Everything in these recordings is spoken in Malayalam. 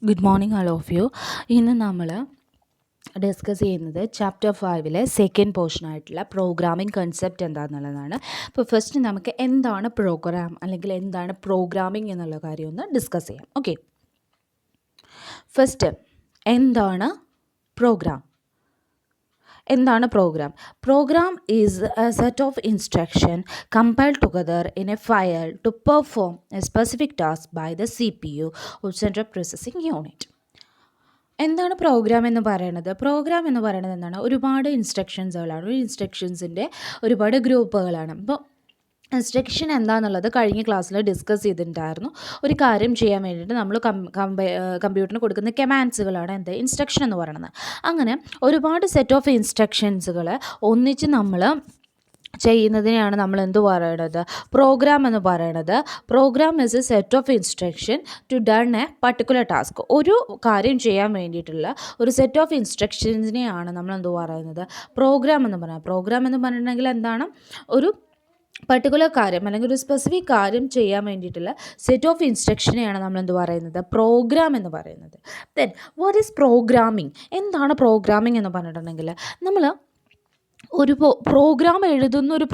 Good morning all of you. ഇന്ന് നമ്മൾ ഡിസ്കസ് ചെയ്യുന്നത് ചാപ്റ്റർ 5-ലെ സെക്കൻഡ് പോർഷനായിട്ടുള്ള പ്രോഗ്രാമിംഗ് കൺസെപ്റ്റ് എന്താണെന്നുള്ളതാണ്. അപ്പോൾ ഫസ്റ്റ് നമുക്ക് എന്താണ് പ്രോഗ്രാം അല്ലെങ്കിൽ എന്താണ് പ്രോഗ്രാമിംഗ് എന്നുള്ള കാര്യം ഒന്ന് ഡിസ്കസ് ചെയ്യാം. ഓക്കെ, ഫസ്റ്റ് എന്താണ് പ്രോഗ്രാം? എന്താണ് program? Program is a set of instruction compiled together in a file to perform a specific task by the CPU or Central Processing Unit. എന്താണ് പ്രോഗ്രാം എന്ന് പറയുന്നത്? പ്രോഗ്രാം എന്ന് പറയുന്നത് എന്താണ്? ഒരുപാട് ഇൻസ്ട്രക്ഷൻസുകളാണ്. ഒരു ഇൻസ്ട്രക്ഷൻസിൻ്റെ ഒരുപാട് ഗ്രൂപ്പുകളാണ്. അപ്പോൾ ഇൻസ്ട്രക്ഷൻ എന്താണെന്നുള്ളത് കഴിഞ്ഞ ക്ലാസ്സിൽ ഡിസ്കസ് ചെയ്തിട്ടുണ്ടായിരുന്നു. ഒരു കാര്യം ചെയ്യാൻ വേണ്ടിയിട്ട് നമ്മൾ കമ്പ്യൂട്ടറിന് കൊടുക്കുന്ന കമാൻഡ്സുകളാണ് എന്ത് ഇൻസ്ട്രക്ഷൻ എന്ന് പറയുന്നത്. അങ്ങനെ ഒരുപാട് സെറ്റ് ഓഫ് ഇൻസ്ട്രക്ഷൻസുകൾ ഒന്നിച്ച് നമ്മൾ ചെയ്യുന്നതിനെയാണ് നമ്മൾ എന്ത് പറയണത്? പ്രോഗ്രാം എന്ന് പറയണത്. Program is a set of instruction to done a particular task. ഒരു കാര്യം ചെയ്യാൻ വേണ്ടിയിട്ടുള്ള ഒരു സെറ്റ് ഓഫ് ഇൻസ്ട്രക്ഷൻസിനെയാണ് നമ്മൾ എന്ത് പറയുന്നത്? പ്രോഗ്രാം എന്ന് പറയുന്നത്. പ്രോഗ്രാം എന്ന് പറഞ്ഞിട്ടുണ്ടെങ്കിൽ എന്താണ്? ഒരു പർട്ടിക്കുലർ കാര്യം അല്ലെങ്കിൽ ഒരു സ്പെസിഫിക് കാര്യം ചെയ്യാൻ വേണ്ടിയിട്ടുള്ള സെറ്റ് ഓഫ് ഇൻസ്ട്രക്ഷനെയാണ് നമ്മൾ എന്ത് പറയുന്നത്? പ്രോഗ്രാം എന്ന് പറയുന്നത്. Then what is programming? എന്താണ് പ്രോഗ്രാമിംഗ് എന്ന് പറഞ്ഞിട്ടുണ്ടെങ്കിൽ നമ്മൾ ഒരു പ്രോഗ്രാം എഴുതുന്ന ഒരു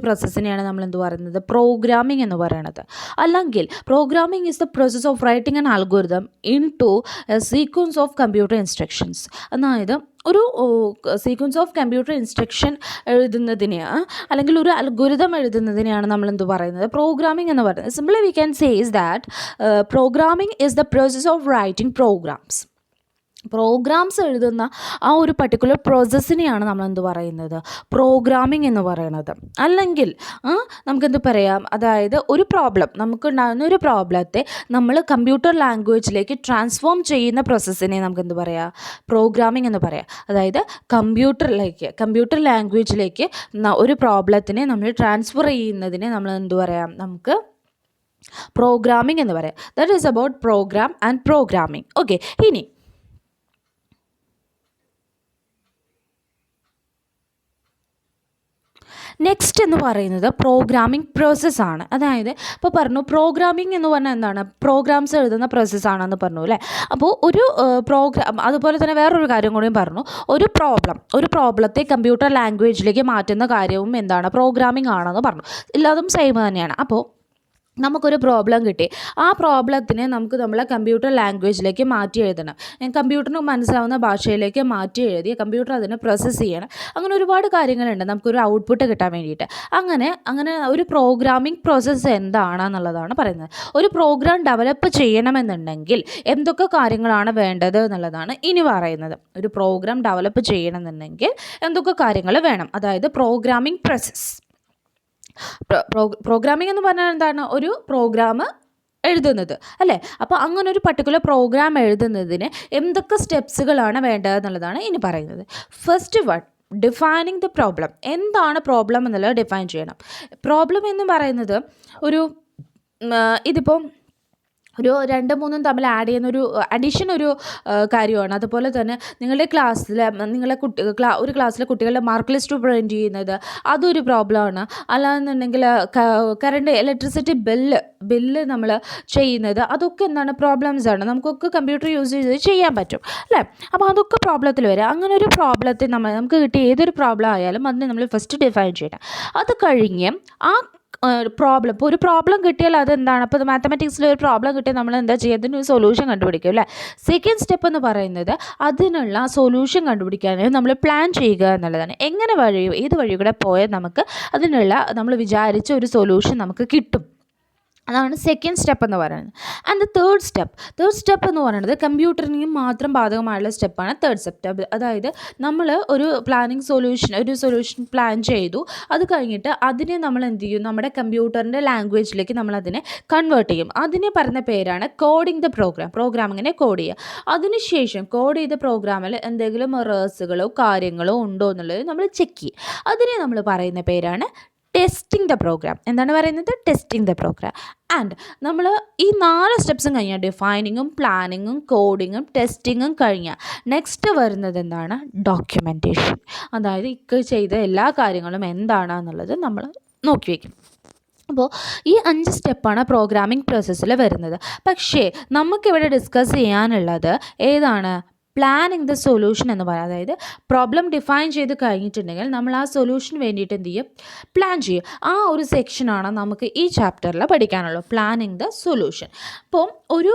പ്രോസസ്സിനെയാണ് നമ്മൾ എന്ത് പറയുന്നത്? പ്രോഗ്രാമിംഗ് എന്ന് പറയുന്നത്. അല്ലെങ്കിൽ programming is the process of writing an algorithm into a sequence of computer instructions. അതായത് ഒരു സീക്വൻസ് ഓഫ് കമ്പ്യൂട്ടർ ഇൻസ്ട്രക്ഷൻ എഴുതുന്നതിനെ അല്ലെങ്കിൽ ഒരു അൽഗോരിതം എഴുതുന്നതിനെയാണ് നമ്മൾ എന്ത് പറയുന്നത്? പ്രോഗ്രാമിംഗ് എന്ന് പറയുന്നത്. Simply we can say is that programming is the process of writing programs എഴുതുന്ന ആ ഒരു പർട്ടിക്കുലർ പ്രോസസ്സിനെയാണ് നമ്മൾ എന്ത് പറയുന്നത്? പ്രോഗ്രാമിംഗ് എന്ന് പറയുന്നത്. അല്ലെങ്കിൽ നമുക്കെന്ത് പറയാം? അതായത് നമുക്കുണ്ടാകുന്ന ഒരു പ്രോബ്ലത്തെ നമ്മൾ കമ്പ്യൂട്ടർ ലാംഗ്വേജിലേക്ക് ട്രാൻസ്ഫോം ചെയ്യുന്ന പ്രോസസ്സിനെ നമുക്കെന്ത് പറയാം? പ്രോഗ്രാമിംഗ് എന്ന് പറയാം. അതായത് കമ്പ്യൂട്ടർ ലാംഗ്വേജിലേക്ക് ഒരു പ്രോബ്ലത്തിനെ നമ്മൾ ട്രാൻസ്ഫർ ചെയ്യുന്നതിനെ നമ്മൾ എന്ത് പറയാം? നമുക്ക് പ്രോഗ്രാമിംഗ് എന്ന് പറയാം. That is about program and programming. Okay, ഇനി നെക്സ്റ്റ് എന്ന് പറയുന്നത് പ്രോഗ്രാമിംഗ് പ്രോസസ്സാണ്. അതായത് ഇപ്പോൾ പറഞ്ഞു പ്രോഗ്രാമിംഗ് എന്ന് പറഞ്ഞാൽ എന്താണ്? പ്രോഗ്രാംസ് എഴുതുന്ന പ്രോസസ്സാണെന്ന് പറഞ്ഞു അല്ലേ. അപ്പോൾ ഒരു പ്രോഗ്രാം, അതുപോലെ തന്നെ വേറൊരു കാര്യം കൂടിയും പറഞ്ഞു. ഒരു പ്രോബ്ലത്തെ കമ്പ്യൂട്ടർ ലാംഗ്വേജിലേക്ക് മാറ്റുന്ന കാര്യവും എന്താണ്? പ്രോഗ്രാമിംഗ് ആണെന്ന് പറഞ്ഞു. എല്ലാതും സെയിം തന്നെയാണ്. അപ്പോൾ നമുക്കൊരു പ്രോബ്ലം കിട്ടി. ആ പ്രോബ്ലത്തിനെ നമ്മളെ കമ്പ്യൂട്ടർ ലാംഗ്വേജിലേക്ക് മാറ്റി എഴുതണം. കമ്പ്യൂട്ടറിന് മനസ്സിലാവുന്ന ഭാഷയിലേക്ക് മാറ്റി എഴുതി കമ്പ്യൂട്ടർ അതിനെ പ്രോസസ്സ് ചെയ്യണം. അങ്ങനെ ഒരുപാട് കാര്യങ്ങളുണ്ട് നമുക്കൊരു ഔട്ട്പുട്ട് കിട്ടാൻ വേണ്ടിയിട്ട്. അങ്ങനെ ഒരു പ്രോഗ്രാമിംഗ് പ്രോസസ്സ് എന്താണെന്നുള്ളതാണ് പറയുന്നത്. ഒരു പ്രോഗ്രാം ഡെവലപ്പ് ചെയ്യണമെന്നുണ്ടെങ്കിൽ എന്തൊക്കെ കാര്യങ്ങളാണ് വേണ്ടത് എന്നുള്ളതാണ് ഇനി പറയുന്നത്. ഒരു പ്രോഗ്രാം ഡെവലപ്പ് ചെയ്യണമെന്നുണ്ടെങ്കിൽ എന്തൊക്കെ കാര്യങ്ങൾ വേണം? അതായത് പ്രോഗ്രാമിംഗ് പ്രോസസ്സ്. പ്രോഗ്രാമിംഗ് എന്ന് പറഞ്ഞാൽ എന്താണ്? ഒരു പ്രോഗ്രാം എഴുതുന്നത് അല്ലേ. അപ്പോൾ അങ്ങനെ ഒരു പർട്ടിക്കുലർ പ്രോഗ്രാം എഴുതുന്നതിന് എന്തൊക്കെ സ്റ്റെപ്സുകളാണ് വേണ്ടതെന്നുള്ളതാണ് ഇനി പറയുന്നത്. First one, defining the problem. എന്താണ് പ്രോബ്ലം എന്നുള്ളത് ഡിഫൈൻ ചെയ്യണം. പ്രോബ്ലം എന്ന് പറയുന്നത് ഇതിപ്പോൾ ഒരു 2-3 തമ്മിൽ ആഡ് ചെയ്യുന്നൊരു അഡീഷൻ ഒരു കാര്യമാണ്. അതുപോലെ തന്നെ നിങ്ങളുടെ ക്ലാസ്സിൽ ഒരു ക്ലാസ്സിലെ കുട്ടികളുടെ മാർക്ക് ലിസ്റ്റ് പ്രിൻറ്റ് ചെയ്യുന്നത് അതൊരു പ്രോബ്ലമാണ്. അല്ലാന്നുണ്ടെങ്കിൽ ഇലക്ട്രിസിറ്റി ബില്ല് നമ്മൾ ചെയ്യുന്നത് അതൊക്കെ എന്താണ്? പ്രോബ്ലംസാണ്. നമുക്കൊക്കെ കമ്പ്യൂട്ടർ യൂസ് ചെയ്ത് ചെയ്യാൻ പറ്റും അല്ലേ. അപ്പോൾ അതൊക്കെ പ്രോബ്ലത്തിൽ വരും. അങ്ങനെ ഒരു പ്രോബ്ലത്തെ നമുക്ക് കിട്ടിയ ഏതൊരു പ്രോബ്ലം ആയാലും അതിനെ നമ്മൾ ഫസ്റ്റ് ഡിഫൈൻ ചെയ്യണം. അത് കഴിഞ്ഞ് ആ പ്രോബ്ലം, ഇപ്പോൾ ഒരു പ്രോബ്ലം കിട്ടിയാൽ അതെന്താണ്? അപ്പോൾ മാത്തമാറ്റിക്സിൽ ഒരു പ്രോബ്ലം കിട്ടിയാൽ നമ്മൾ എന്താ ചെയ്യുക? അതിന് ഒരു സൊല്യൂഷൻ കണ്ടുപിടിക്കും അല്ലേ. സെക്കൻഡ് സ്റ്റെപ്പ് എന്ന് പറയുന്നത് അതിനുള്ള സൊല്യൂഷൻ കണ്ടുപിടിക്കാനായി നമ്മൾ പ്ലാൻ ചെയ്യുക എന്നുള്ളതാണ്. ഏത് വഴി കൂടെ പോയാൽ നമുക്ക് നമ്മൾ വിചാരിച്ച ഒരു സൊല്യൂഷൻ നമുക്ക് കിട്ടും. അതാണ് സെക്കൻഡ് സ്റ്റെപ്പ് എന്ന് പറയുന്നത്. ആൻഡ് ദ തേർഡ് സ്റ്റെപ്പ് എന്ന് പറയുന്നത് കമ്പ്യൂട്ടറിന് മാത്രം ബാധകമായുള്ള സ്റ്റെപ്പാണ് തേർഡ് സ്റ്റെപ്പ്. അതായത് നമ്മൾ ഒരു സൊല്യൂഷൻ പ്ലാൻ ചെയ്തു. അത് കഴിഞ്ഞിട്ട് അതിനെ നമ്മൾ എന്ത് ചെയ്യും? നമ്മുടെ കമ്പ്യൂട്ടറിൻ്റെ ലാംഗ്വേജിലേക്ക് നമ്മളതിനെ കൺവേർട്ട് ചെയ്യും. അതിനെ പറയുന്ന പേരാണ് കോഡിങ് ദ പ്രോഗ്രാമിങ്ങിനെ കോഡ് ചെയ്യുക. അതിനുശേഷം കോഡ് ചെയ്ത പ്രോഗ്രാമിൽ എന്തെങ്കിലും എറേഴ്സുകളോ കാര്യങ്ങളോ ഉണ്ടോ എന്നുള്ളത് നമ്മൾ ചെക്ക് ചെയ്യും. അതിനെ നമ്മൾ പറയുന്ന പേരാണ് ടെസ്റ്റിംഗ് ദ പ്രോഗ്രാം. എന്താണ് പറയുന്നത്? Testing the programme. ആൻഡ് നമ്മൾ ഈ 4 സ്റ്റെപ്സും കഴിഞ്ഞാൽ ഡിഫൈനിങ്ങും പ്ലാനിങ്ങും കോഡിങ്ങും ടെസ്റ്റിങ്ങും കഴിഞ്ഞാൽ നെക്സ്റ്റ് വരുന്നത് എന്താണ്? ഡോക്യുമെൻറ്റേഷൻ. അതായത് ചെയ്ത എല്ലാ കാര്യങ്ങളും എന്താണെന്നുള്ളത് നമ്മൾ നോക്കി വയ്ക്കും. അപ്പോൾ ഈ 5 സ്റ്റെപ്പാണ് പ്രോഗ്രാമിംഗ് പ്രോസസ്സിൽ വരുന്നത്. പക്ഷേ നമുക്കിവിടെ ഡിസ്കസ് ചെയ്യാനുള്ളത് ഏതാണ്? പ്ലാനിങ് ദ സൊല്യൂഷൻ എന്ന് പറയാം. അതായത് പ്രോബ്ലം ഡിഫൈൻ ചെയ്ത് കഴിഞ്ഞിട്ടുണ്ടെങ്കിൽ നമ്മൾ ആ സൊല്യൂഷന് വേണ്ടിയിട്ട് എന്ത് ചെയ്യും? പ്ലാൻ ചെയ്യും. ആ ഒരു സെക്ഷനാണ് നമുക്ക് ഈ ചാപ്റ്ററിൽ പഠിക്കാനുള്ളൂ, പ്ലാനിങ് ദ സൊല്യൂഷൻ. അപ്പോൾ ഒരു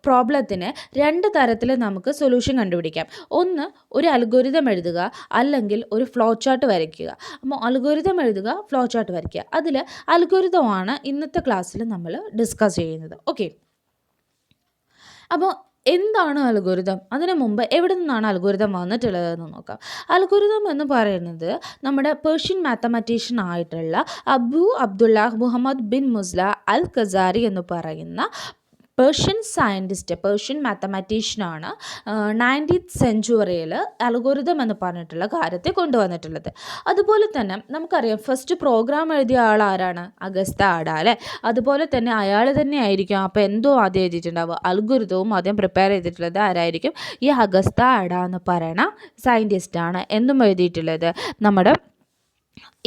പ്രോബ്ലത്തിന് 2 തരത്തിൽ നമുക്ക് സൊല്യൂഷൻ കണ്ടുപിടിക്കാം. ഒന്ന്, ഒരു അൽഗോരിതം എഴുതുക, അല്ലെങ്കിൽ ഒരു ഫ്ലോ ചാർട്ട് വരയ്ക്കുക. അപ്പോൾ അൽഗോരിതം എഴുതുക, ഫ്ലോ ചാർട്ട് വരയ്ക്കുക. അതിൽ അൽഗോരിതമാണ് ഇന്നത്തെ ക്ലാസ്സിൽ നമ്മൾ ഡിസ്കസ് ചെയ്യുന്നത്. ഓക്കെ, അപ്പോൾ എന്താണ് അൽഗോരിതം? അതിനു മുമ്പ് എവിടെ നിന്നാണ് അൽഗോരിതം വന്നിട്ടുള്ളതെന്ന് നോക്കാം. അൽഗോരിതം എന്ന് പറയുന്നത് നമ്മുടെ പേർഷ്യൻ മാത്തമാറ്റീഷ്യൻ ആയിട്ടുള്ള Abu Abdullah Muhammad bin Musa al Khwarizmi എന്ന് പറയുന്ന പേർഷ്യൻ സയൻറ്റിസ്റ്റ്, പേർഷ്യൻ മാത്തമാറ്റീഷ്യനാണ് 19th സെഞ്ച്വറിയിൽ അൽഗോരിതം എന്ന് പറഞ്ഞിട്ടുള്ള കാര്യത്തെ കൊണ്ടുവന്നിട്ടുള്ളത്. അതുപോലെ തന്നെ നമുക്കറിയാം, ഫസ്റ്റ് പ്രോഗ്രാം എഴുതിയ ആൾ ആരാണ്? അഗസ്ത ആഡ അല്ലേ? അതുപോലെ തന്നെ അയാൾ തന്നെ ആയിരിക്കും അപ്പോൾ എന്തോ ആദ്യം എഴുതിയിട്ടുണ്ടാവുക, അൽഗോരിതവും ആദ്യം പ്രിപ്പയർ ചെയ്തിട്ടുള്ളത് ആരായിരിക്കും? ഈ അഗസ്ത ആഡ എന്ന് പറയുന്ന സയൻറ്റിസ്റ്റാണ് എന്നും എഴുതിയിട്ടുള്ളത് നമ്മുടെ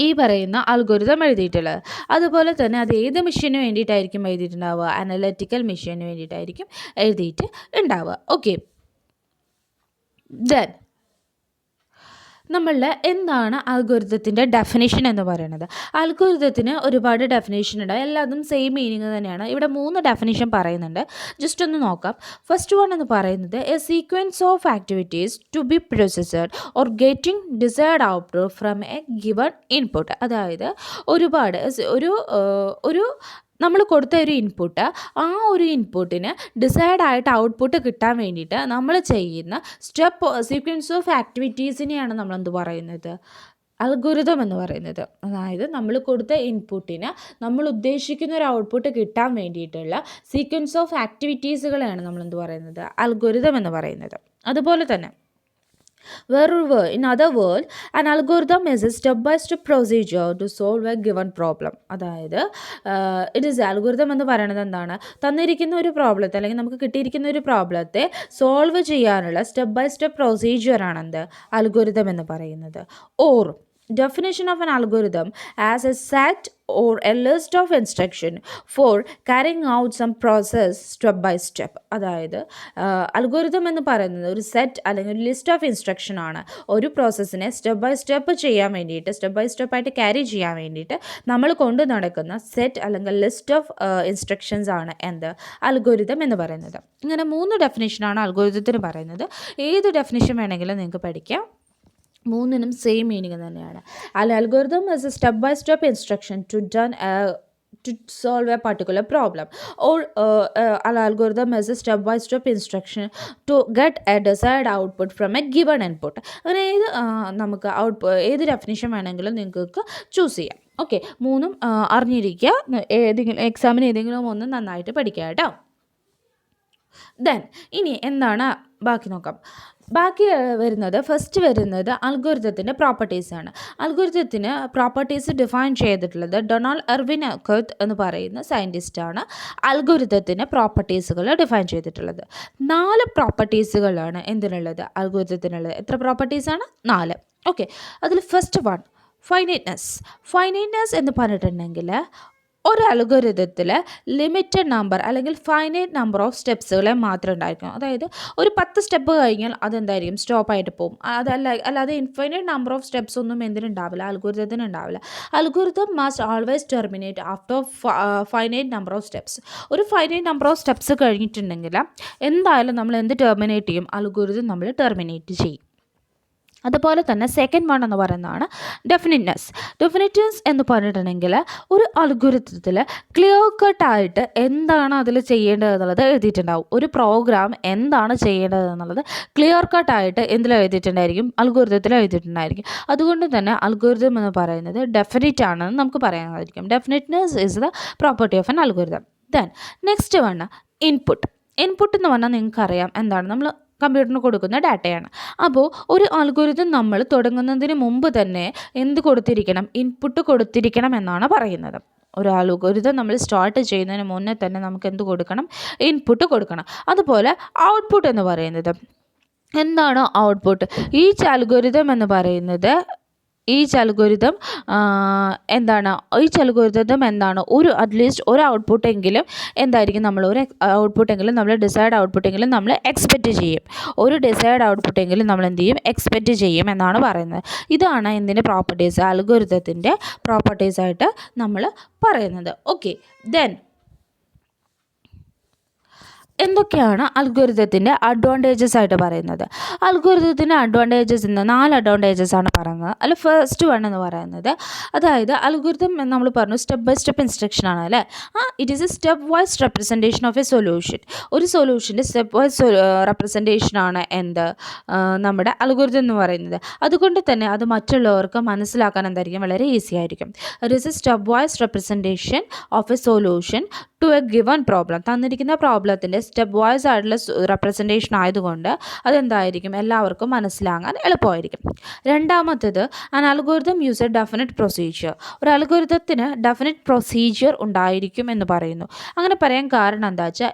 ഈ പറയുന്ന അൽഗോരിതം എഴുതിയിട്ടുള്ളത്. അതുപോലെ തന്നെ അത് ഏത് മെഷീന് വേണ്ടിയിട്ടായിരിക്കും എഴുതിയിട്ടുണ്ടാവുക? അനലറ്റിക്കൽ മെഷീന് വേണ്ടിയിട്ടായിരിക്കും എഴുതിയിട്ട് ഉണ്ടാവുക. ഓക്കെ, ദെൻ നമ്മളുടെ എന്താണ് അൽഗോരിതത്തിൻ്റെ ഡെഫിനിഷൻ എന്ന് പറയുന്നത്? അൽഗോരിതത്തിന് ഒരുപാട് ഡെഫിനേഷൻ ഉണ്ട്, എല്ലാതും സെയിം മീനിങ് തന്നെയാണ്. ഇവിടെ 3 ഡെഫിനേഷൻ പറയുന്നുണ്ട്, ജസ്റ്റ് ഒന്ന് നോക്കാം. ഫസ്റ്റ് വൺ എന്ന് പറയുന്നത് a sequence of activities to be processed or getting desired output from a given input. അതായത് ഒരുപാട് ഒരു നമ്മൾ കൊടുത്ത ഒരു ഇൻപുട്ട്, ആ ഒരു ഇൻപുട്ടിന് ഡിസൈഡ് ആയിട്ട് ഔട്ട്പുട്ട് കിട്ടാൻ വേണ്ടിയിട്ട് നമ്മൾ ചെയ്യുന്ന സീക്വൻസ് ഓഫ് ആക്ടിവിറ്റീസിനെയാണ് നമ്മൾ എന്ത് പറയുന്നത്? അൽഗോരിതം എന്ന് പറയുന്നത്. അതായത് നമ്മൾ കൊടുത്ത ഇൻപുട്ടിന് നമ്മൾ ഉദ്ദേശിക്കുന്ന ഒരു ഔട്ട്പുട്ട് കിട്ടാൻ വേണ്ടിയിട്ടുള്ള സീക്വൻസ് ഓഫ് ആക്ടിവിറ്റീസുകളെയാണ് നമ്മൾ എന്ത് പറയുന്നത്? അൽഗോരിതം എന്ന് പറയുന്നത്. അതുപോലെ തന്നെ വേറൊരു word, in other word, an algorithm is a step by step procedure to solve a given problem. അതായത് ഇറ്റ് ഈസ് അൽഗോരിതം എന്ന് പറയുന്നത് എന്താണ്? തന്നിരിക്കുന്ന ഒരു പ്രോബ്ലത്തെ, അല്ലെങ്കിൽ നമുക്ക് കിട്ടിയിരിക്കുന്ന ഒരു പ്രോബ്ലത്തെ സോൾവ് ചെയ്യാനുള്ള സ്റ്റെപ്പ് ബൈ സ്റ്റെപ്പ് പ്രൊസീജിയറാണ് എന്ത്? അൽഗോരിതം എന്ന് പറയുന്നത്. Or definition of an algorithm as a set or a list of instruction for carrying out some process step by step. അതായത് അൽഗോരിതം എന്ന് പറയുന്നത് ഒരു സെറ്റ് അല്ലെങ്കിൽ ഒരു ലിസ്റ്റ് ഓഫ് ഇൻസ്ട്രക്ഷൻ ആണ്. ഒരു പ്രോസസ്സിനെ സ്റ്റെപ്പ് ബൈ സ്റ്റെപ്പ് ചെയ്യാൻ വേണ്ടിയിട്ട്, സ്റ്റെപ്പ് ബൈ സ്റ്റെപ്പായിട്ട് ക്യാരി ചെയ്യാൻ വേണ്ടിയിട്ട് നമ്മൾ കൊണ്ടു നടക്കുന്ന സെറ്റ് അല്ലെങ്കിൽ ലിസ്റ്റ് ഓഫ് ഇൻസ്ട്രക്ഷൻസ് ആണ് എന്ത്? അൽഗോരിതം എന്ന് പറയുന്നത്. ഇങ്ങനെ 3 ഡെഫിനേഷനാണ് അൽഗോരിതത്തിന് പറയുന്നത്. ഏത് ഡെഫിനേഷൻ വേണമെങ്കിലും നിങ്ങൾക്ക് പഠിക്കാം, 3നും സെയിം മീനിങ് തന്നെയാണ്. Algorithm is a step by step instruction to solve a particular problem, or an algorithm is a step by step instruction to get a desired output from a given input. അങ്ങനെ നമുക്ക് ഏത് ഡെഫിനിഷൻ വേണമെങ്കിലും നിങ്ങൾക്ക് ചൂസ് ചെയ്യാം. ഓക്കെ, 3ഉം അറിഞ്ഞിരിക്കുക. എക്സാമിന് ഏതെങ്കിലും ഒന്ന് നന്നായിട്ട് പഠിക്കുക കേട്ടോ. ദെൻ ഇനി എന്താണ് ബാക്കി നോക്കാം. ബാക്കി ഫസ്റ്റ് വരുന്നത് അൽഗോരിതത്തിൻ്റെ പ്രോപ്പർട്ടീസാണ്. അൽഗോരിതത്തിന് പ്രോപ്പർട്ടീസ് ഡിഫൈൻ ചെയ്തിട്ടുള്ളത് ഡൊണാൾഡ് എർവിൻ എക്കർത്ത് എന്ന് പറയുന്ന സയൻറ്റിസ്റ്റാണ് അൽഗോരിതത്തിൻ്റെ പ്രോപ്പർട്ടീസുകൾ ഡിഫൈൻ ചെയ്തിട്ടുള്ളത്. 4 പ്രോപ്പർട്ടീസുകളാണ് എന്തിനുള്ളത്? അൽഗോരിതത്തിനുള്ളത്. എത്ര പ്രോപ്പർട്ടീസാണ്? 4. ഓക്കെ, അതിൽ ഫസ്റ്റ് വൺ ഫൈനൈറ്റ്നെസ് എന്ന് പറഞ്ഞിട്ടുണ്ടെങ്കിൽ ഒരു അൽഗോരിതത്തിൽ ലിമിറ്റഡ് നമ്പർ അല്ലെങ്കിൽ ഫൈനൈറ്റ് നമ്പർ ഓഫ് സ്റ്റെപ്സുകളെ മാത്രം ഉണ്ടായിരിക്കും. അതായത് ഒരു 10 സ്റ്റെപ്പ് കഴിഞ്ഞാൽ അതെന്തായിരിക്കും? സ്റ്റോപ്പായിട്ട് പോകും. അല്ലാതെ ഇൻഫൈനൈറ്റ് നമ്പർ ഓഫ് സ്റ്റെപ്സ് ഒന്നും എന്തിനുണ്ടാവില്ല? അൽഗോരിതത്തിന് ഉണ്ടാവില്ല. Algorithm must always terminate after finite number of steps. ഒരു ഫൈനൈറ്റ് നമ്പർ ഓഫ് സ്റ്റെപ്സ് കഴിഞ്ഞിട്ടുണ്ടെങ്കിൽ എന്തായാലും നമ്മൾ എന്ത് ടെർമിനേറ്റ് ചെയ്യും? അൽഗോരിതം നമ്മൾ ടെർമിനേറ്റ് ചെയ്യും. അതുപോലെ തന്നെ സെക്കൻഡ് വൺ എന്ന് പറയുന്നതാണ് ഡെഫിനിറ്റ്നെസ് എന്ന് പറഞ്ഞിട്ടുണ്ടെങ്കിൽ ഒരു അൽഗോരിതത്തിൽ ക്ലിയർ കട്ടായിട്ട് എന്താണ് അതിൽ ചെയ്യേണ്ടതെന്നുള്ളത് എഴുതിയിട്ടുണ്ടാവും. ഒരു പ്രോഗ്രാം എന്താണ് ചെയ്യേണ്ടതെന്നുള്ളത് ക്ലിയർ കട്ടായിട്ട് എന്തിൽ എഴുതിയിട്ടുണ്ടായിരിക്കും? അൽഗോരിതത്തിൽ എഴുതിയിട്ടുണ്ടായിരിക്കും. അതുകൊണ്ട് തന്നെ അൽഗോരിതം എന്ന് പറയുന്നത് ഡെഫിനിറ്റ് ആണെന്ന് നമുക്ക് പറയാമായിരിക്കും. Definiteness is the property of an algorithm. Then next one input എന്ന് പറഞ്ഞാൽ നിങ്ങൾക്കറിയാം എന്താണ്? നമ്മൾ കമ്പ്യൂട്ടറിന് കൊടുക്കുന്ന ഡാറ്റയാണ്. അപ്പോൾ ഒരു അൽഗോരിതം നമ്മൾ തുടങ്ങുന്നതിന് മുമ്പ് തന്നെ എന്ത് കൊടുത്തിരിക്കണം? ഇൻപുട്ട് കൊടുത്തിരിക്കണം എന്നാണ് പറയുന്നത്. ഒരു അൽഗോരിതം നമ്മൾ സ്റ്റാർട്ട് ചെയ്യുന്നതിന് മുന്നേ തന്നെ നമുക്ക് എന്ത് കൊടുക്കണം? ഇൻപുട്ട് കൊടുക്കണം. അതുപോലെ ഔട്ട്പുട്ട് എന്ന് പറയുന്നത് എന്താണ്? ഔട്ട്പുട്ട് ഈച്ച് അൽഗോരിതം എന്ന് പറയുന്നത് ഈച്ച് അൽഗോരിതം എന്താണ് ഒരു അറ്റ്ലീസ്റ്റ് ഒരു ഔട്ട്പുട്ടെങ്കിലും എന്തായിരിക്കും, നമ്മൾ ഡിസൈർഡ് ഔട്ട്പുട്ടെങ്കിലും നമ്മൾ എക്സ്പെക്റ്റ് ചെയ്യും. ഒരു ഡിസൈർഡ് ഔട്ട്പുട്ടെങ്കിലും നമ്മൾ എന്ത് ചെയ്യും, എക്സ്പെക്റ്റ് ചെയ്യും എന്നാണ് പറയുന്നത്. ഇതാണ് എന്തിൻ്റെ പ്രോപ്പർട്ടീസ്, അൽഗോരിതത്തിൻ്റെ പ്രോപ്പർട്ടീസായിട്ട് നമ്മൾ പറയുന്നത്. ഓക്കെ, ദെൻ എന്തൊക്കെയാണ് അൽഗോരിതത്തിൻ്റെ അഡ്വാൻറ്റേജസ് ആയിട്ട് പറയുന്നത്? അൽഗോരിതത്തിൻ്റെ അഡ്വാൻറ്റേജസ് 4 അഡ്വാൻറ്റേജസ് ആണ് പറയുന്നത്. അതിൽ ഫസ്റ്റ് വൺ എന്ന് പറയുന്നത്, അതായത് അൽഗോരിതം നമ്മൾ പറഞ്ഞു സ്റ്റെപ്പ് ബൈ സ്റ്റെപ്പ് ഇൻസ്ട്രക്ഷൻ ആണ് അല്ലേ. It is a step wise representation of a solution. ഒരു സൊല്യൂഷൻ്റെ സ്റ്റെപ്പ് വൈസ് റെപ്രസെൻറ്റേഷനാണ് നമ്മുടെ അൽഗോരിതം എന്ന് പറയുന്നത്. അതുകൊണ്ട് തന്നെ അത് മറ്റുള്ളവർക്ക് മനസ്സിലാക്കാൻ എന്തായിരിക്കും, വളരെ ഈസി ആയിരിക്കും. It is a step wise representation of a solution to a given problem. തന്നിരിക്കുന്ന പ്രോബ്ലത്തിൻ്റെ സ്റ്റെപ്പ് വൈസ് ആയിട്ടുള്ള റെപ്രസെൻറ്റേഷൻ ആയതുകൊണ്ട് അതെന്തായിരിക്കും, എല്ലാവർക്കും മനസ്സിലാകാൻ എളുപ്പമായിരിക്കും. രണ്ടാമത്തേത്, an algorithm use a definite procedure. ഒരു അൽഗോരിതത്തിന് ഡെഫിനിറ്റ് പ്രൊസീജിയർ ഉണ്ടായിരിക്കും എന്ന് പറയുന്നു. അങ്ങനെ പറയാൻ കാരണം എന്താ വെച്ചാൽ,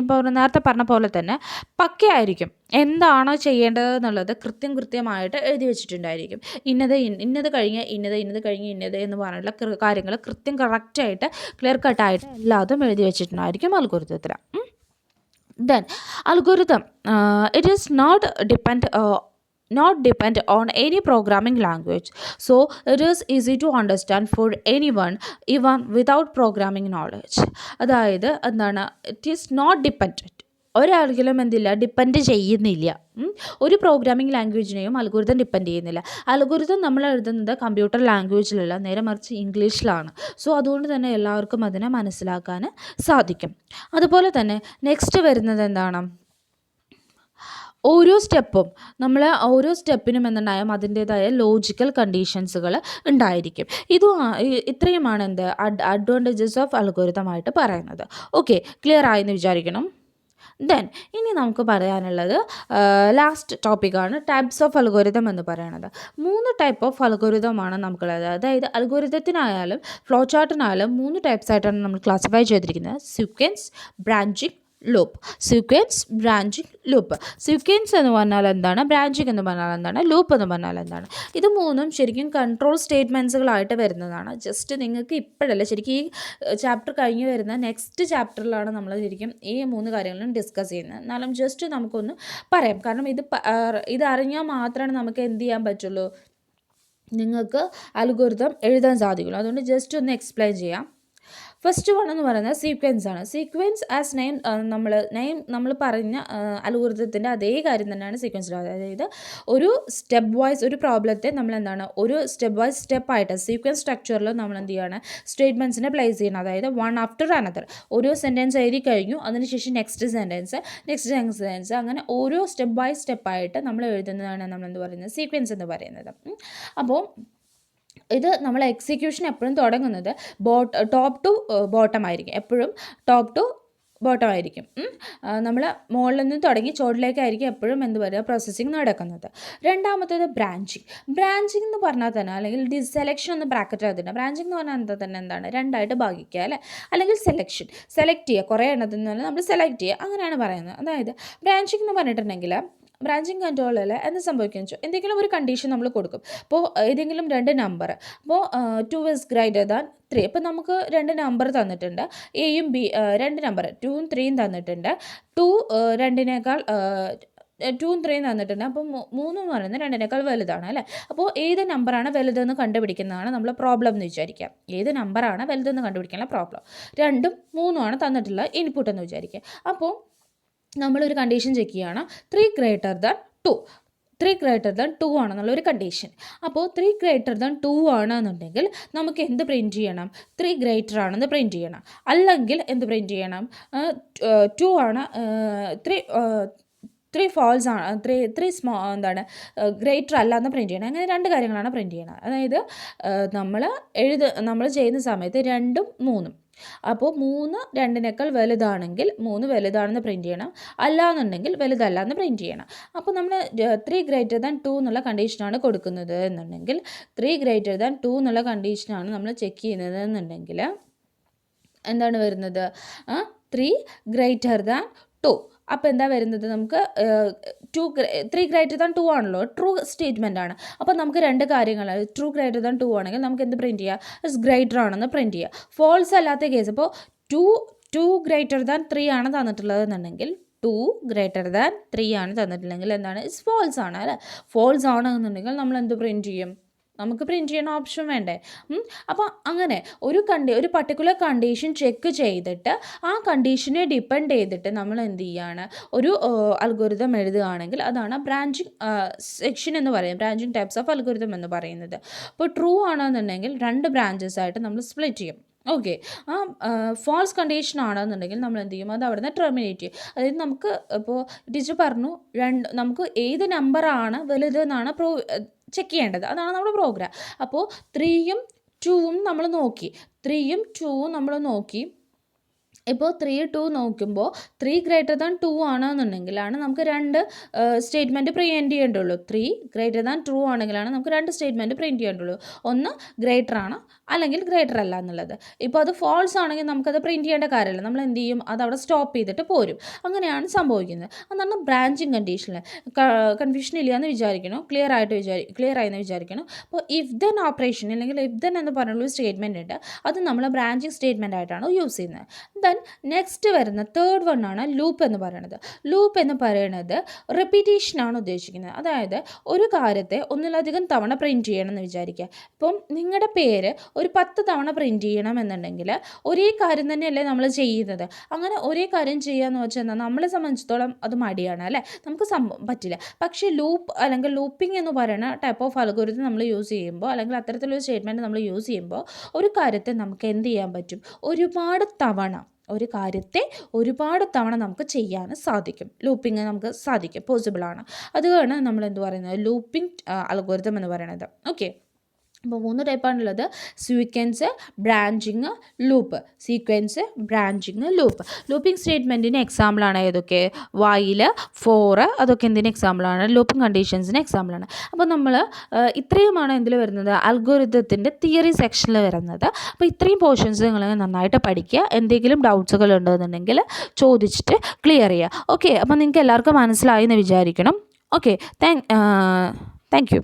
ഇപ്പോൾ നേരത്തെ പറഞ്ഞ പോലെ തന്നെ പക്കയായിരിക്കും. എന്താണോ ചെയ്യേണ്ടത് എന്നുള്ളത് കൃത്യമായിട്ട് എഴുതി വെച്ചിട്ടുണ്ടായിരിക്കും. ഇന്നത് കഴിഞ്ഞ് ഇന്നത് എന്ന് പറഞ്ഞിട്ടുള്ള കാര്യങ്ങൾ കറക്റ്റായിട്ട് ക്ലിയർ കട്ടായിട്ട് എല്ലാതും എഴുതി വെച്ചിട്ടുണ്ടായിരിക്കും അൽഗോരിതത്തിൽ. Then algorithm it is not depend on any programming language, so it is easy to understand for anyone even without programming knowledge. അതായത് എന്താണ്, it is not dependent, ഒരാൾക്കും ഡിപ്പെൻഡ് ചെയ്യുന്നില്ല. ഒരു പ്രോഗ്രാമിംഗ് ലാംഗ്വേജിനെയും അൽഗോരിതം ഡിപ്പെൻഡ് ചെയ്യുന്നില്ല. അൽഗോരിതം നമ്മൾ എഴുതുന്നത് കമ്പ്യൂട്ടർ ലാംഗ്വേജിലല്ല, നേരെ മറിച്ച് ഇംഗ്ലീഷിലാണ്. സോ അതുകൊണ്ട് തന്നെ എല്ലാവർക്കും അതിനെ മനസ്സിലാക്കാൻ സാധിക്കും. അതുപോലെ തന്നെ നെക്സ്റ്റ് വരുന്നത് എന്താണ്, ഓരോ സ്റ്റെപ്പിനും എന്തുണ്ടായും, അതിൻ്റേതായ ലോജിക്കൽ കണ്ടീഷൻസുകൾ ഉണ്ടായിരിക്കും. ഇത്രയുമാണ് അഡ്വാൻറ്റേജസ് ഓഫ് അൽഗോരിതമായിട്ട് പറയുന്നത്. ഓക്കെ, ക്ലിയർ ആയെന്ന് വിചാരിക്കണം. ദെൻ ഇനി നമുക്ക് പറയാനുള്ളത് ലാസ്റ്റ് ടോപ്പിക്കാണ് ടൈപ്സ് ഓഫ് അൽഗോരിതം എന്ന് പറയുന്നത്. 3 ടൈപ്പ് ഓഫ് അൽഗോരിതമാണ് നമുക്കുള്ളത്. അതായത് അൽഗോരിതത്തിനായാലും ഫ്ലോ ചാർട്ടിനായാലും 3 ടൈപ്സ് ആയിട്ടാണ് നമ്മൾ ക്ലാസിഫൈ ചെയ്തിരിക്കുന്നത്: sequence, branching, loop. Sequence, branching, loop. Sequence എന്ന് പറഞ്ഞാൽ എന്താണ്, ബ്രാഞ്ചിങ് എന്ന് പറഞ്ഞാൽ എന്താണ്, ലൂപ്പ് എന്ന് പറഞ്ഞാൽ എന്താണ്? ഇത് മൂന്നും ശരിക്കും കൺട്രോൾ സ്റ്റേറ്റ്മെൻറ്റ്സുകളായിട്ട് വരുന്നതാണ്. ജസ്റ്റ് നിങ്ങൾക്ക് ഇപ്പോഴല്ല, ശരിക്കും ഈ ചാപ്റ്റർ കഴിഞ്ഞ് വരുന്ന നെക്സ്റ്റ് ചാപ്റ്ററിലാണ് നമ്മൾ ശരിക്കും ഈ 3 കാര്യങ്ങളും ഡിസ്കസ് ചെയ്യുന്നത്. എന്നാലും ജസ്റ്റ് നമുക്കൊന്ന് പറയാം, കാരണം ഇത് അറിഞ്ഞാൽ മാത്രമാണ് നമുക്ക് എന്ത് ചെയ്യാൻ പറ്റുള്ളൂ, നിങ്ങൾക്ക് അൽഗോരിതം എഴുതാൻ സാധിക്കുള്ളൂ. അതുകൊണ്ട് ജസ്റ്റ് ഒന്ന് എക്സ്പ്ലെയിൻ ചെയ്യാം. ഫസ്റ്റ് വൺ എന്ന് പറയുന്നത് സീക്വൻസ് ആണ്. സീക്വൻസ് ആസ് നമ്മൾ പറഞ്ഞ അൽഗോരിതത്തിൻ്റെ അതേ കാര്യം തന്നെയാണ് സീക്വൻസിൽ. അതായത് ഒരു സ്റ്റെപ്പ് വൈസ് ഒരു പ്രോബ്ലത്തെ നമ്മൾ ഒരു സ്റ്റെപ്പ് വൈസ് സ്റ്റെപ്പായിട്ട് സീക്വൻസ് സ്ട്രക്ചറിൽ നമ്മൾ എന്ത് ചെയ്യാണ്, സ്റ്റേറ്റ്മെൻറ്റ്സിനെ പ്ലേസ് ചെയ്യണം. അതായത് വൺ ആഫ്റ്റർ അനദർ. ഒരു സെൻറ്റൻസ് എഴുതി കഴിഞ്ഞു, അതിനുശേഷം നെക്സ്റ്റ് സെൻറ്റൻസ്, അങ്ങനെ ഓരോ സ്റ്റെപ്പ് ബൈ സ്റ്റെപ്പായിട്ട് നമ്മൾ എഴുതുന്നതാണ് നമ്മൾ എന്ത് പറയുന്നത്, സീക്വൻസ് എന്ന് പറയുന്നത്. അപ്പോൾ ഇത് നമ്മൾ എക്സിക്യൂഷൻ എപ്പോഴും തുടങ്ങുന്നത് ടോപ്പ് ടു ബോട്ടം ആയിരിക്കും. എപ്പോഴും ടോപ്പ് ടു ബോട്ടം ആയിരിക്കും. നമ്മൾ മുകളിൽ നിന്ന് തുടങ്ങി ചോട്ടിലേക്കായിരിക്കും എപ്പോഴും പ്രോസസ്സിങ് നടക്കുന്നത്. രണ്ടാമത്തേത് ബ്രാഞ്ചിങ് എന്ന് പറഞ്ഞാൽ തന്നെ, അല്ലെങ്കിൽ ഡിസെലക്ഷൻ എന്ന് ബ്രാക്കറ്റ് ആകുന്നുണ്ട്. ബ്രാഞ്ചിങ് എന്ന് പറഞ്ഞാൽ എന്താണ്, 2ആയിട്ട് ഭാഗിക്കുക അല്ലേ, അല്ലെങ്കിൽ സെലക്ട് ചെയ്യുക. കുറേ എണ്ണത്തിൽ നിന്ന് നമ്മൾ സെലക്ട് ചെയ്യുക, അങ്ങനെയാണ് പറയുന്നത്. അതായത് ബ്രാഞ്ചിങ് എന്ന് പറഞ്ഞിട്ടുണ്ടെങ്കിൽ, ബ്രാഞ്ചിങ് കൺട്രോളിൽ എന്ത് സംഭവിക്കുകയെന്ന് വെച്ചാൽ, എന്തെങ്കിലും ഒരു കണ്ടീഷൻ നമ്മൾ കൊടുക്കും. അപ്പോൾ ഏതെങ്കിലും 2 നമ്പർ, അപ്പോൾ 2 is greater than 3. അപ്പോൾ നമുക്ക് 2 നമ്പർ തന്നിട്ടുണ്ട്, എയും ബി 2 നമ്പർ 2ഉം 3ഉം തന്നിട്ടുണ്ട്. 2ഉം 3ഉം തന്നിട്ടുണ്ട്. അപ്പോൾ 3 എന്ന് പറയുന്നത് 2 വലുതാണ് അല്ലേ. അപ്പോൾ ഏത് നമ്പറാണ് വലുതെന്ന് കണ്ടുപിടിക്കുന്നതാണ് നമ്മൾ പ്രോബ്ലം എന്ന് വിചാരിക്കുക. ഏത് നമ്പറാണ് വലുതെന്ന് കണ്ടുപിടിക്കാനുള്ള പ്രോബ്ലം. 2ഉം 3ഉമാണ് തന്നിട്ടുള്ള ഇൻപുട്ട് എന്ന് വിചാരിക്കുക. അപ്പോൾ നമ്മളൊരു കണ്ടീഷൻ ചെക്ക് ചെയ്യുകയാണ്, 3 greater than 2. 3 greater than 2 ആണെന്നുള്ളൊരു condition. അപ്പോൾ 3 greater than 2 ആണെന്നുണ്ടെങ്കിൽ നമുക്ക് എന്ത് പ്രിൻറ്റ് ചെയ്യണം, 3 greater ആണെന്ന് പ്രിൻറ്റ് ചെയ്യണം. അല്ലെങ്കിൽ എന്ത് പ്രിൻറ്റ് ചെയ്യണം, 2 ആണ്, 3 false ആണ്, 3 ഗ്രേറ്റർ അല്ല എന്ന് പ്രിൻറ്റ് ചെയ്യണം. അങ്ങനെ 2 കാര്യങ്ങളാണ് പ്രിൻറ്റ് ചെയ്യണം. അതായത് നമ്മൾ ചെയ്യുന്ന സമയത്ത് 2ഉം 3ഉം, അപ്പോൾ 3 2 വലുതാണെങ്കിൽ 3 വലുതാണെന്ന് പ്രിൻറ്റ് ചെയ്യണം, അല്ലാന്നുണ്ടെങ്കിൽ വലുതല്ല എന്ന് പ്രിൻറ്റ് ചെയ്യണം. അപ്പോൾ നമ്മൾ 3 greater than 2 എന്നുള്ള കണ്ടീഷനാണ് കൊടുക്കുന്നത് എന്നുണ്ടെങ്കിൽ, 3 greater than 2 എന്നുള്ള കണ്ടീഷനാണ് നമ്മൾ ചെക്ക് ചെയ്യുന്നത് എന്നുണ്ടെങ്കിൽ എന്താണ് വരുന്നത്, 3 greater than 2. അപ്പോൾ എന്താ വരുന്നത്, നമുക്ക് 3 ഗ്രേറ്റർ ദാൻ 2 ആണല്ലോ, ട്രൂ സ്റ്റേറ്റ്മെൻ്റ് ആണ്. അപ്പോൾ നമുക്ക് രണ്ട് കാര്യങ്ങൾ, ട്രൂ ഗ്രേറ്റർ ദാൻ 2 ആണെങ്കിൽ നമുക്ക് എന്ത് പ്രിൻറ്റ് ചെയ്യുക, ഇസ് ഗ്രേറ്റർ ആണെന്ന് പ്രിൻറ്റ് ചെയ്യുക. ഫോൾസ് അല്ലാത്ത കേസ്, ഇപ്പോൾ 2 ഗ്രേറ്റർ ദാൻ 3 ആണ് തന്നിട്ടുള്ളത് എന്നുണ്ടെങ്കിൽ 2 ഗ്രേറ്റർ ദാൻ 3 ആണ് തന്നിട്ടില്ലെങ്കിൽ എന്താണ്, ഇസ് ഫോൾസ് ആണ് അല്ലേ. ഫോൾസ് ആണെന്നുണ്ടെങ്കിൽ നമ്മൾ എന്ത് പ്രിൻറ്റ് ചെയ്യും, നമുക്ക് പ്രിൻറ്റ് ചെയ്യുന്ന ഓപ്ഷൻ വേണ്ടേ. അപ്പോൾ അങ്ങനെ ഒരു പർട്ടിക്കുലർ കണ്ടീഷൻ ചെക്ക് ചെയ്തിട്ട് ആ കണ്ടീഷനെ ഡിപ്പെൻഡ് ചെയ്തിട്ട് നമ്മൾ എന്ത് ചെയ്യുകയാണ്, ഒരു അൽഗോരിതം എഴുതുകയാണെങ്കിൽ അതാണ് ബ്രാഞ്ചിങ് സെക്ഷൻ എന്ന് പറയും, ബ്രാഞ്ചിങ് ടൈപ്സ് ഓഫ് അൽഗോരിതം എന്ന് പറയുന്നത്. അപ്പോൾ ട്രൂ ആണെന്നുണ്ടെങ്കിൽ 2 ബ്രാഞ്ചസ് ആയിട്ട് നമ്മൾ സ്പ്ലിറ്റ് ചെയ്യും. ഓക്കെ, ഫോൾസ് കണ്ടീഷൻ ആണെന്നുണ്ടെങ്കിൽ നമ്മൾ എന്ത് ചെയ്യും, അത് അവിടെ നിന്ന് ടെർമിനേറ്റ് ചെയ്യും. അതായത് നമുക്ക് ഇപ്പോൾ ടീച്ചർ പറഞ്ഞു നമുക്ക് ഏത് നമ്പറാണ് വലുതെന്നാണ് ചെക്ക് ചെയ്യേണ്ടത്, അതാണ് നമ്മുടെ പ്രോഗ്രാം. അപ്പോൾ 3യും 2വും നമ്മൾ നോക്കി, 3യും 2വും നമ്മൾ നോക്കി. ഇപ്പോൾ 3, 2 നോക്കുമ്പോൾ 3 ഗ്രേറ്റർ ദാൻ 2 ആണെന്നുണ്ടെങ്കിലാണ് നമുക്ക് 2 സ്റ്റേറ്റ്മെൻറ്റ് പ്രിൻറ്റ് ചെയ്യേണ്ടുള്ളൂ. 3 ഗ്രേറ്റർ ദാൻ 2 ആണെങ്കിലാണ് നമുക്ക് 2 സ്റ്റേറ്റ്മെൻറ്റ് പ്രിൻറ്റ് ചെയ്യേണ്ടുള്ളൂ. ഒന്ന് ഗ്രേറ്റർ ആണ് അല്ലെങ്കിൽ ഗ്രേറ്റർ അല്ല എന്നുള്ളത്. ഇപ്പോൾ അത് ഫോൾസ് ആണെങ്കിൽ നമുക്കത് പ്രിൻറ്റ് ചെയ്യേണ്ട കാര്യമില്ല, നമ്മൾ എന്ത് ചെയ്യും, അത് അവിടെ സ്റ്റോപ്പ് ചെയ്തിട്ട് പോരും. അങ്ങനെയാണ് സംഭവിക്കുന്നത്. അതാണ് ബ്രാഞ്ചിങ് കണ്ടീഷനിൽ. കൺഫ്യൂഷൻ ഇല്ല എന്ന് വിചാരിക്കണം, ക്ലിയർ ആയെന്ന് വിചാരിക്കണം. അപ്പോൾ ഇഫ് ദെൻ ഓപ്പറേഷൻ അല്ലെങ്കിൽ ഇഫ് ദെൻ എന്ന് പറഞ്ഞുള്ള സ്റ്റേറ്റ്മെൻറ്റ് ഉണ്ട്, അത് നമ്മൾ ബ്രാഞ്ചിങ് സ്റ്റേറ്റ്മെൻ്റ് ആയിട്ടാണ് യൂസ് ചെയ്യുന്നത്. ദെൻ നെക്സ്റ്റ് വരുന്ന തേർഡ് വൺ ആണ് ലൂപ്പ് എന്ന് പറയുന്നത്. ലൂപ്പ് എന്ന് പറയുന്നത് റിപ്പീറ്റേഷനാണ് ഉദ്ദേശിക്കുന്നത്. അതായത് ഒരു കാര്യത്തെ ഒന്നിലധികം തവണ പ്രിൻറ്റ് ചെയ്യണമെന്ന് വിചാരിക്കുക. ഇപ്പം നിങ്ങളുടെ പേര് ഒരു 10 തവണ പ്രിൻറ്റ് ചെയ്യണമെന്നുണ്ടെങ്കിൽ ഒരേ കാര്യം തന്നെയല്ലേ നമ്മൾ ചെയ്യുന്നത്. അങ്ങനെ ഒരേ കാര്യം ചെയ്യാന്ന് വെച്ചാൽ നമ്മളെ സംബന്ധിച്ചിടത്തോളം അത് മടിയാണ് അല്ലേ, നമുക്ക് പറ്റില്ല. പക്ഷേ ലൂപ്പ് അല്ലെങ്കിൽ ലൂപ്പിംഗ് എന്ന് പറയുന്ന ടൈപ്പ് ഓഫ് അൽഗോരിതം നമ്മൾ യൂസ് ചെയ്യുമ്പോൾ, അല്ലെങ്കിൽ അത്തരത്തിലൊരു സ്റ്റേറ്റ്മെൻറ്റ് നമ്മൾ യൂസ് ചെയ്യുമ്പോൾ ഒരു കാര്യത്തെ നമുക്ക് എന്ത് ചെയ്യാൻ പറ്റും, ഒരു കാര്യത്തെ ഒരുപാട് തവണ നമുക്ക് ചെയ്യാൻ സാധിക്കും. ലൂപ്പിംഗ് നമുക്ക് സാധിക്കും, പോസിബിളാണ്. അതുകൊണ്ട് നമ്മൾ എന്ത് പറയുന്നത്, ലൂപ്പിംഗ് അൽഗോരിതം എന്ന് പറയുന്നത്. ഓക്കെ, അപ്പോൾ 3 ടൈപ്പാണുള്ളത്: sequence, branching, loop. Sequence, branching, loop. Looping സ്റ്റേറ്റ്മെൻറ്റിന് എക്സാമ്പിളാണ് ഏതൊക്കെ, വൈൽ, ഫോർ, അതൊക്കെ എന്തിന് എക്സാമ്പിളാണ്, ലൂപ്പിംഗ് കണ്ടീഷൻസിന് എക്സാമ്പിളാണ്. അപ്പോൾ നമ്മൾ ഇത്രയുമാണ് എന്തിൽ വരുന്നത്, അൽഗോരിതത്തിൻ്റെ തിയറി സെക്ഷനിൽ വരുന്നത്. അപ്പോൾ ഇത്രയും പോർഷൻസ് നിങ്ങൾ നന്നായിട്ട് പഠിക്കുക. എന്തെങ്കിലും ഡൗട്ട്സുകൾ ഉണ്ടെന്നുണ്ടെങ്കിൽ ചോദിച്ചിട്ട് ക്ലിയർ ചെയ്യുക. ഓക്കെ, അപ്പോൾ നിങ്ങൾക്ക് എല്ലാവർക്കും മനസ്സിലായി എന്ന് വിചാരിക്കണം. Okay, thank you.